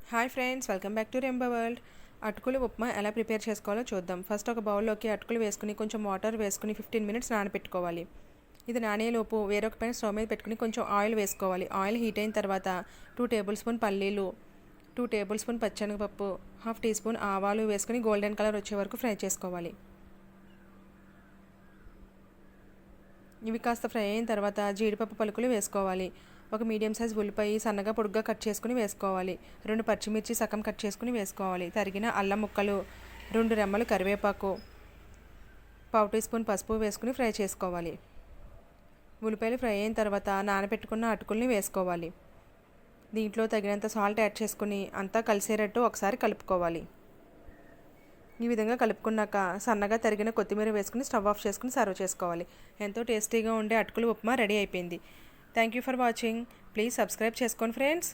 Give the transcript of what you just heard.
Hi friends, welcome back to రెంబో world. అటుకులు ఉప్మా ఎలా prepare చేసుకోవాలో చూద్దాం. ఫస్ట్ ఒక బౌల్లోకి అటుకులు వేసుకుని కొంచెం వాటర్ వేసుకుని 15 మినిట్స్ నానబెట్టుకోవాలి. ఇది నానేలోపు వేరొక పైన స్టవ్ మీద పెట్టుకుని కొంచెం ఆయిల్ వేసుకోవాలి. ఆయిల్ హీట్ అయిన తర్వాత 2 టేబుల్ స్పూన్ పల్లీలు, 2 టేబుల్ స్పూన్ పచ్చెనగపప్పు, హాఫ్ టీ స్పూన్ ఆవాలు వేసుకుని గోల్డెన్ కలర్ వచ్చే వరకు ఫ్రై చేసుకోవాలి. ఇవి కాస్త ఫ్రై అయిన తర్వాత జీడిపప్పు పలుకులు వేసుకోవాలి. ఒక మీడియం సైజ్ ఉల్లిపాయ సన్నగా పొడుగ్గా కట్ చేసుకుని వేసుకోవాలి. 2 పచ్చిమిర్చి సగం కట్ చేసుకుని వేసుకోవాలి. తరిగిన అల్లం ముక్కలు, 2 రెమ్మలు కరివేపాకు, పావు టీ స్పూన్ పసుపు వేసుకుని ఫ్రై చేసుకోవాలి. ఉల్లిపాయలు ఫ్రై అయిన తర్వాత నానబెట్టుకున్న అటుకుల్ని వేసుకోవాలి. దీంట్లో తగినంత సాల్ట్ యాడ్ చేసుకుని అంతా కలిసేటట్టు ఒకసారి కలుపుకోవాలి. ఈ విధంగా కలుపుకున్నాక సన్నగా తరిగిన కొత్తిమీర వేసుకుని స్టవ్ ఆఫ్ చేసుకుని సర్వ్ చేసుకోవాలి. ఎంతో టేస్టీగా ఉండే అటుకులు ఉప్మా రెడీ అయిపోయింది. Thank you for watching. Please subscribe చేసుకోండి ఫ్రెండ్స్.